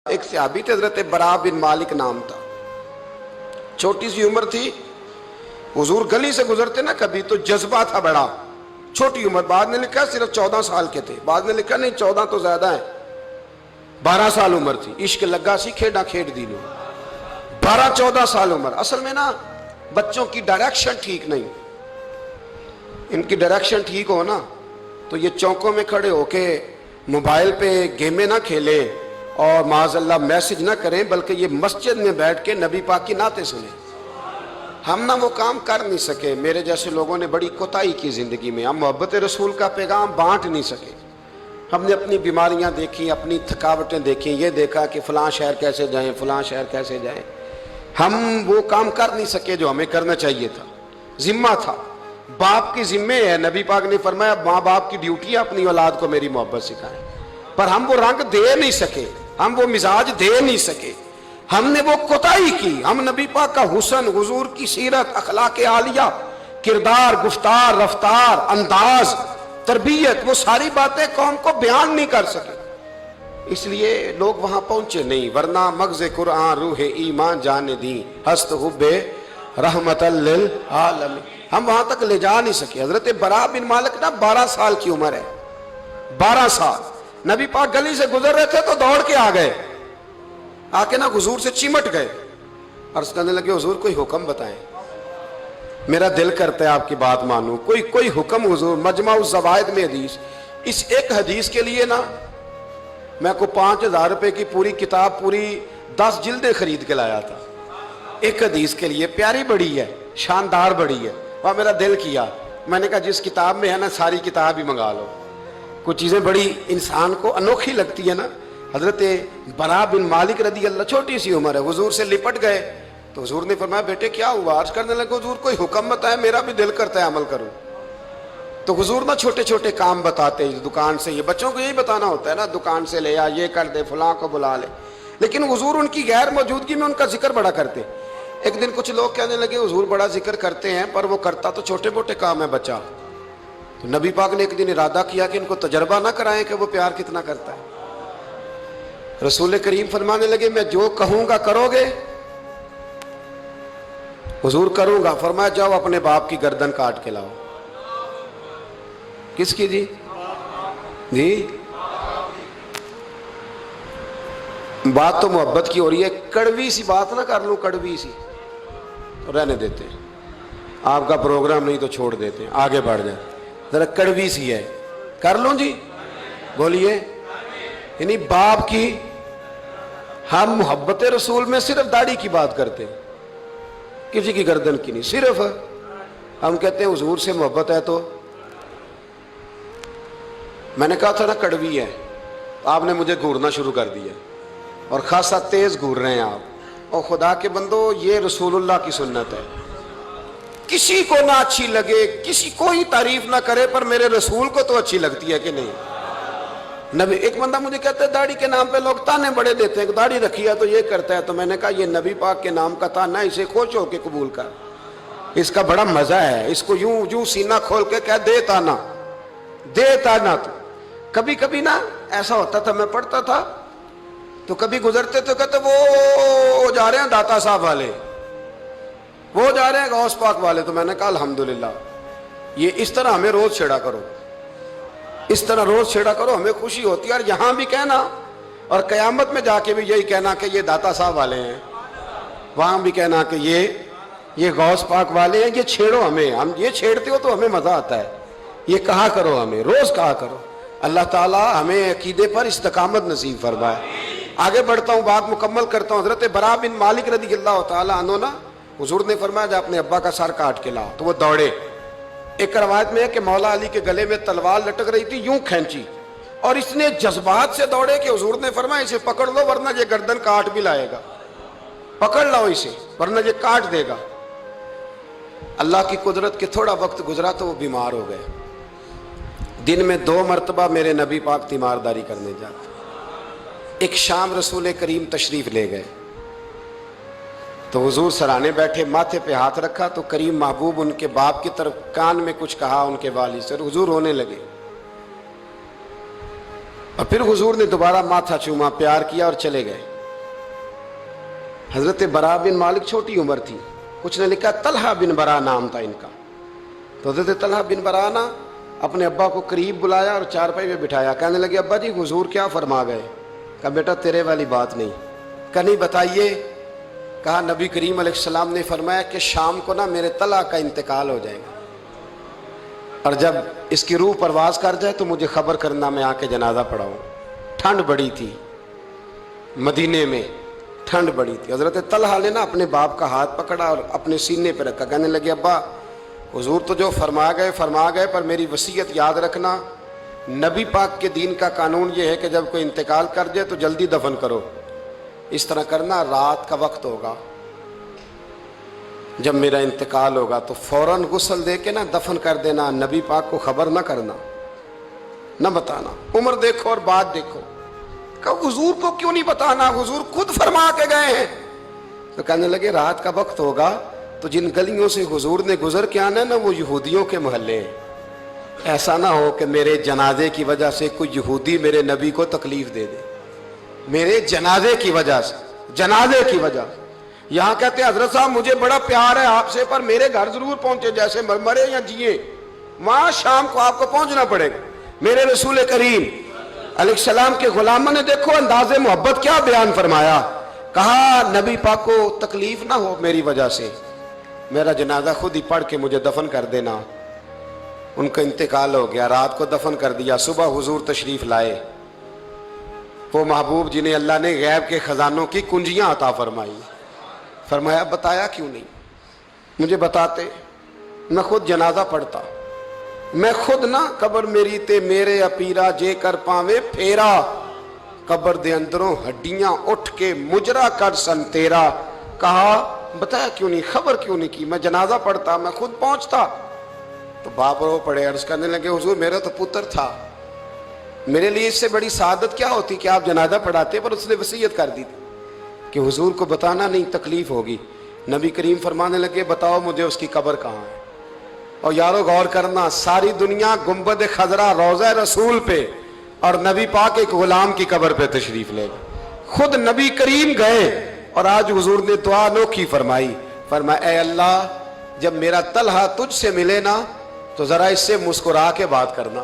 ایک صحابی تھے، حضرت برا بن مالک نام تھا، چھوٹی سی عمر تھی، حضور گلی سے گزرتے نا کبھی تو جذبہ تھا بڑا، چھوٹی عمر، بعد نے لکھا صرف 14 سال کے تھے، بعد نے لکھا نہیں 14 تو زیادہ ہیں، 12 سال عمر تھی، عشق لگا سی کھیڑا کھیڑ دی لو، 12-14 سال عمر۔ اصل میں نا بچوں کی ڈائریکشن ٹھیک نہیں، ان کی ڈائریکشن ٹھیک ہو نا تو یہ چوکوں میں کھڑے ہو کے موبائل پہ گیمیں نہ کھیلیں اور معاذ اللہ میسج نہ کریں، بلکہ یہ مسجد میں بیٹھ کے نبی پاک کی نعتیں سنیں۔ ہم نہ وہ کام کر نہیں سکے، میرے جیسے لوگوں نے بڑی کوتاہی کی زندگی میں، ہم محبت رسول کا پیغام بانٹ نہیں سکے، ہم نے اپنی بیماریاں دیکھی، اپنی تھکاوٹیں دیکھی، یہ دیکھا کہ فلاں شہر کیسے جائیں، فلاں شہر کیسے جائیں، ہم وہ کام کر نہیں سکے جو ہمیں کرنا چاہیے تھا، ذمہ تھا، باپ کی ذمہ ہے، نبی پاک نے فرمایا ماں باپ کی ڈیوٹی ہے اپنی اولاد کو میری محبت سکھائیں، پر ہم وہ رنگ دے نہیں سکے، ہم وہ مزاج دے نہیں سکے، ہم نے وہ کوتاہی کی، ہم نبی پاک کا حسن، حضور کی سیرت، اخلاق عالیہ، کردار، گفتار، رفتار، انداز، تربیت، وہ ساری باتیں قوم کو بیان نہیں کر سکے، اس لیے لوگ وہاں پہنچے نہیں، ورنہ مغز قرآن روح ایمان جان دی ہست حب رحمت للعالمین، ہم وہاں تک لے جا نہیں سکے۔ حضرت برا بن مالک نا 12 سال کی عمر ہے، 12 سال، نبی پاک گلی سے گزر رہے تھے تو دوڑ کے آ گئے، آ کے نا حضور سے چمٹ گئے، عرض کرنے لگے حضور کوئی حکم بتائیں، میرا دل کرتا ہے آپ کی بات مانوں، کوئی حکم حضور۔ مجمع الزوائد میں حدیث، اس ایک حدیث کے لیے نا میں کو 5000 روپے کی پوری کتاب، پوری 10 جلدیں خرید کے لایا تھا، ایک حدیث کے لیے، پیاری بڑی ہے، شاندار بڑی ہے، وہاں میرا دل کیا، میں نے کہا جس کتاب میں ہے نا ساری کتاب ہی منگا لو، کچھ چیزیں بڑی انسان کو انوکھی لگتی ہے نا۔ حضرت برا بن مالک رضی اللہ، چھوٹی سی عمر ہے، حضور سے لپٹ گئے تو حضور نے فرمایا بیٹے کیا ہوا؟ عرض کرنے لگے حضور کوئی حکم بتائے، میرا بھی دل کرتا ہے عمل کروں۔ تو حضور نا چھوٹے چھوٹے کام بتاتے ہیں، دکان سے، یہ بچوں کو یہی بتانا ہوتا ہے نا، دکان سے لے آ، یہ کر دے، فلاں کو بلا لے، لیکن حضور ان کی غیر موجودگی میں ان کا ذکر بڑا کرتے۔ ایک دن کچھ لوگ کہنے لگے حضور بڑا ذکر کرتے ہیں پر وہ کرتا تو چھوٹے موٹے کام ہے بچہ، تو نبی پاک نے ایک دن ارادہ کیا کہ ان کو تجربہ نہ کرائیں کہ وہ پیار کتنا کرتا ہے۔ رسول کریم فرمانے لگے میں جو کہوں گا کرو گے؟ حضور کروں گا۔ فرمایا جاؤ اپنے باپ کی گردن کاٹ کے لاؤ۔ کس کی جی؟ جی بات تو محبت کی ہو رہی ہے، کڑوی سی بات نہ کر لوں، کڑوی سی رہنے دیتے ہیں، آپ کا پروگرام نہیں تو چھوڑ دیتے ہیں، آگے بڑھ جائیں، ذرا کڑوی سی ہے، کر لوں جی، بولیے، یعنی باپ کی، ہم محبت رسول میں صرف داڑھی کی بات کرتے ہیں، کسی کی گردن کی نہیں، صرف ہم کہتے ہیں حضور سے محبت ہے تو میں نے کہا تھا نا کڑوی ہے، آپ نے مجھے گھورنا شروع کر دیا اور خاصا تیز گھور رہے ہیں آپ، اور خدا کے بندو یہ رسول اللہ کی سنت ہے، کسی کو نہ اچھی لگے، کسی کوئی تعریف نہ کرے پر میرے رسول کو تو اچھی لگتی ہے کہ نہیں؟ نبی، ایک بندہ مجھے کہتا ہے داڑھی کے نام پہ لوگ تانے بڑے دیتے ہیں کہ داڑھی رکھی ہے تو یہ کرتا ہے، تو میں نے کہا یہ نبی پاک کے نام کا تانا، اسے خوش ہو کے قبول کر، اس کا بڑا مزہ ہے، اس کو یوں سینہ کھول کے کہہ دے تانا، دے تانا۔ تو کبھی کبھی نا ایسا ہوتا تھا، میں پڑھتا تھا تو کبھی گزرتے تو کہتے وہ جا رہے ہیں داتا صاحب والے، وہ جا رہے ہیں غوث پاک والے، تو میں نے کہا الحمدللہ، یہ اس طرح ہمیں روز چھیڑا کرو، اس طرح روز چھیڑا کرو، ہمیں خوشی ہوتی ہے، اور یہاں بھی کہنا اور قیامت میں جا کے بھی یہی کہنا کہ یہ داتا صاحب والے ہیں، وہاں بھی کہنا کہ یہ غوث پاک والے ہیں، یہ چھیڑو ہمیں، ہم یہ چھیڑتے ہو تو ہمیں مزہ آتا ہے، یہ کہا کرو، ہمیں روز کہا کرو۔ اللہ تعالی ہمیں عقیدے پر استقامت نصیب فرمائے۔ آگے بڑھتا ہوں، بات مکمل کرتا ہوں۔ حضرت برا بن مالک رضی اللہ تعالی عنہ نا، حضور نے فرمایا جا اپنے ابا کا سر کاٹ کے لاؤ، تو وہ دوڑے۔ ایک روایت میں ہے کہ مولا علی کے گلے میں تلوار لٹک رہی تھی، یوں کھینچی، اور اس نے جذبات سے دوڑے کہ حضور نے فرمایا اسے پکڑ لو ورنہ یہ گردن کاٹ بھی لائے گا، پکڑ لاؤ اسے ورنہ یہ کاٹ دے گا۔ اللہ کی قدرت کے تھوڑا وقت گزرا تو وہ بیمار ہو گئے، دن میں 2 مرتبہ میرے نبی پاک تیمارداری کرنے جاتے۔ ایک شام رسول کریم تشریف لے گئے تو حضور سرانے بیٹھے، ماتھے پہ ہاتھ رکھا تو کریم محبوب ان کے باپ کی طرف کان میں کچھ کہا ان کے والد سے، حضور رونے لگے، اور پھر حضور نے دوبارہ ماتھا چوما، پیار کیا اور چلے گئے۔ حضرت برا بن مالک چھوٹی عمر تھی، کچھ نے لکھا طلحہ بن برا نام تھا ان کا. تو حضرت طلحہ بن برا نا اپنے ابا کو قریب بلایا اور چارپائی پہ بٹھایا. کہنے لگے ابا جی حضور کیا فرما گئے؟ کہا بیٹا تیرے والی بات نہیں. کہا نہیں بتائیے. کہا نبی کریم علیہ السلام نے فرمایا کہ شام کو نا میرے طلحہ کا انتقال ہو جائے گا، اور جب اس کی روح پرواز کر جائے تو مجھے خبر کرنا، میں آ کے جنازہ پڑھاؤں. ٹھنڈ بڑی تھی مدینے میں، ٹھنڈ بڑی تھی. حضرت طلحہ نے نا اپنے باپ کا ہاتھ پکڑا اور اپنے سینے پہ رکھا. کہنے لگے ابا حضور تو جو فرما گئے پر میری وصیت یاد رکھنا. نبی پاک کے دین کا قانون یہ ہے کہ جب کوئی انتقال کر جائے تو جلدی دفن کرو. اس طرح کرنا، رات کا وقت ہوگا جب میرا انتقال ہوگا تو فوراً غسل دے کے نا دفن کر دینا، نبی پاک کو خبر نہ کرنا، نہ بتانا. عمر دیکھو اور بات دیکھو. کہ حضور کو کیوں نہیں بتانا، حضور خود فرما کے گئے ہیں. تو کہنے لگے رات کا وقت ہوگا تو جن گلیوں سے حضور نے گزر کے آنا ہے نا وہ یہودیوں کے محلے ہیں. ایسا نہ ہو کہ میرے جنازے کی وجہ سے کوئی یہودی میرے نبی کو تکلیف دے دے. میرے جنازے کی وجہ سے، جنازے کی وجہ سے. یہاں کہتے ہیں حضرت صاحب مجھے بڑا پیار ہے آپ سے، پر میرے گھر ضرور پہنچے، جیسے مرے یا جیے وہاں شام کو آپ کو پہنچنا پڑے گا. میرے رسول کریم علیہ السلام کے غلاموں نے دیکھو انداز محبت کیا بیان فرمایا. کہا نبی پاک کو تکلیف نہ ہو میری وجہ سے، میرا جنازہ خود ہی پڑھ کے مجھے دفن کر دینا. ان کا انتقال ہو گیا، رات کو دفن کر دیا. صبح حضور تشریف لائے، وہ محبوب جنہیں اللہ نے غیب کے خزانوں کی کنجیاں عطا فرمائی. فرمایا بتایا کیوں نہیں؟ مجھے بتاتے، میں خود جنازہ پڑھتا. میں خود نہ قبر میری تے میرے اپیرا جے کر پاوے پھیرا، قبر دے اندروں ہڈیاں اٹھ کے مجرا کر سن تیرا. کہا بتایا کیوں نہیں، خبر کیوں نہیں کی؟ میں جنازہ پڑھتا، میں خود پہنچتا. تو باپ رو پڑے، عرض کرنے لگے حضور میرا تو پتر تھا، میرے لیے اس سے بڑی سعادت کیا ہوتی کہ آپ جنازہ پڑھاتے. پر اس نے وصیت کر دی تھی کہ حضور کو بتانا نہیں، تکلیف ہوگی. نبی کریم فرمانے لگے بتاؤ مجھے اس کی قبر کہاں ہے. اور یارو غور کرنا، ساری دنیا گنبد خضرا روضہ رسول پہ اور نبی پاک ایک غلام کی قبر پہ تشریف لے گئے. خود نبی کریم گئے اور آج حضور نے دعا انوکھی فرمائی. فرمایا اے اللہ جب میرا طلحہ تجھ سے ملے نا تو ذرا اس سے مسکرا کے بات کرنا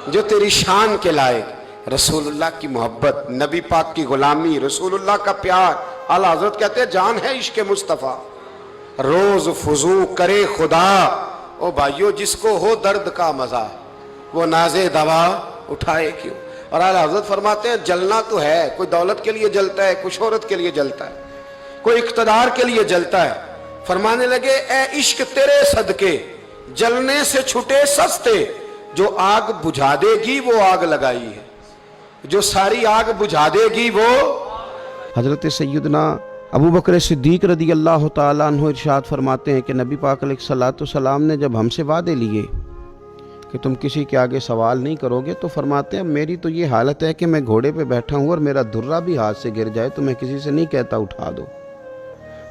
جو تیری شان کے لائق. رسول اللہ کی محبت، نبی پاک کی غلامی، رسول اللہ کا پیار. اعلیٰ حضرت کہتے ہیں جان ہے عشق مصطفیٰ، روز فضو کرے خدا. او بھائیو جس کو ہو درد کا مزہ وہ نازے دوا اٹھائے کیوں. اور اعلیٰ حضرت فرماتے ہیں جلنا تو ہے، کوئی دولت کے لیے جلتا ہے، کوئی شہرت کے لیے جلتا ہے، کوئی اقتدار کے لیے جلتا ہے. فرمانے لگے اے عشق تیرے صدقے جلنے سے چھٹے سستے، جو آگ بجھا دے گی وہ آگ لگائی ہے، جو ساری آگ بجھا دے گی وہ. حضرت سیدنا ابو بکر صدیق رضی اللہ تعالیٰ عنہ ارشاد فرماتے ہیں کہ نبی پاک علیہ الصلوۃ والسلام نے جب ہم سے وعدے لیے کہ تم کسی کے آگے سوال نہیں کرو گے تو فرماتے ہیں میری تو یہ حالت ہے کہ میں گھوڑے پہ بیٹھا ہوں اور میرا درہ بھی ہاتھ سے گر جائے تو میں کسی سے نہیں کہتا اٹھا دو.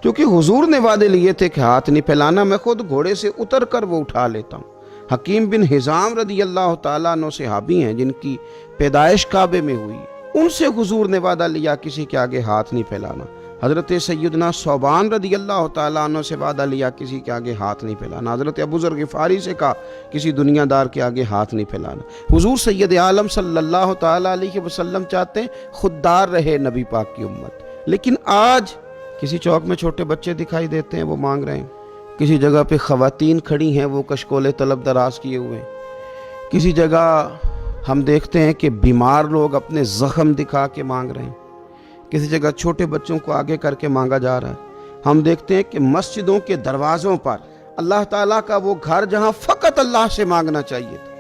کیونکہ حضور نے وعدے لیے تھے کہ ہاتھ نہیں پھیلانا، میں خود گھوڑے سے اتر کر وہ اٹھا لیتا ہوں. حکیم بن حزام رضی اللہ تعالیٰ عنہ صحابی ہیں جن کی پیدائش کعبے میں ہوئی، ان سے حضور نے وعدہ لیا کسی کے آگے ہاتھ نہیں پھیلانا. حضرت سیدنا ثوبان رضی اللہ تعالیٰ عنہ سے وعدہ لیا کسی کے آگے ہاتھ نہیں پھیلانا. حضرت ابو ذر غفاری سے کہا کسی دنیا دار کے آگے ہاتھ نہیں پھیلانا. حضور سید عالم صلی اللہ تعالیٰ علیہ وسلم چاہتے ہیں خوددار رہے نبی پاک کی امت. لیکن آج کسی چوک میں چھوٹے بچے دکھائی دیتے ہیں وہ مانگ رہے ہیں، کسی جگہ پہ خواتین کھڑی ہیں وہ کشکول طلب دراز کیے ہوئے ہیں، کسی جگہ ہم دیکھتے ہیں کہ بیمار لوگ اپنے زخم دکھا کے مانگ رہے ہیں، کسی جگہ چھوٹے بچوں کو آگے کر کے مانگا جا رہا ہے. ہم دیکھتے ہیں کہ مسجدوں کے دروازوں پر اللہ تعالیٰ کا وہ گھر جہاں فقط اللہ سے مانگنا چاہیے تھا،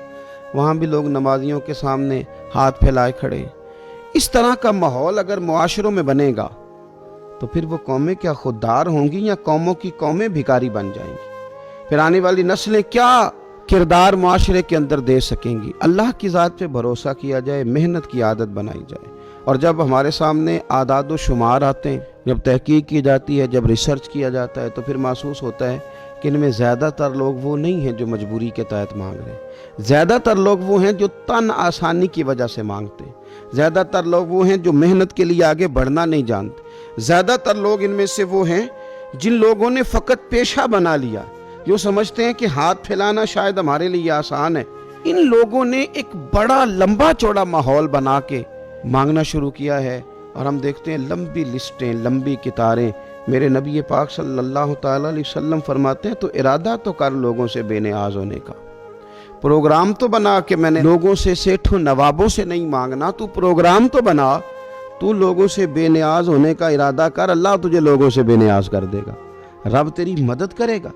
وہاں بھی لوگ نمازیوں کے سامنے ہاتھ پھیلائے کھڑے ہیں. اس طرح کا ماحول اگر معاشروں میں بنے گا تو پھر وہ قومیں کیا خوددار ہوں گی یا قوموں کی قومیں بھکاری بن جائیں گی؟ پھر آنے والی نسلیں کیا کردار معاشرے کے اندر دے سکیں گی؟ اللہ کی ذات پہ بھروسہ کیا جائے، محنت کی عادت بنائی جائے. اور جب ہمارے سامنے اعداد و شمار آتے ہیں، جب تحقیق کی جاتی ہے، جب ریسرچ کیا جاتا ہے تو پھر محسوس ہوتا ہے کہ ان میں زیادہ تر لوگ وہ نہیں ہیں جو مجبوری کے تحت مانگ رہے ہیں، زیادہ تر لوگ وہ ہیں جو تن آسانی کی وجہ سے مانگتے ہیں، زیادہ تر لوگ وہ ہیں جو محنت کے لیے آگے بڑھنا نہیں جانتے، زیادہ تر لوگ ان میں سے وہ ہیں جن لوگوں نے فقط پیشہ بنا لیا، جو سمجھتے ہیں کہ ہاتھ پھیلانا شاید ہمارے لیے آسان ہے۔ ان لوگوں نے ایک بڑا لمبا چوڑا ماحول بنا کے مانگنا شروع کیا ہے، اور ہم دیکھتے ہیں لمبی لسٹیں، لمبی قطاریں۔ میرے نبی پاک صلی اللہ تعالیٰ علیہ وسلم فرماتے ہیں تو ارادہ تو کر لوگوں سے بے نیاز ہونے کا، پروگرام تو بنا کہ میں نے لوگوں سے، سیٹھوں نوابوں سے نہیں مانگنا، تو پروگرام تو بنا، تو لوگوں سے بے نیاز ہونے کا ارادہ کر، اللہ تجھے لوگوں سے بے نیاز کر دے گا، رب تیری مدد کرے گا۔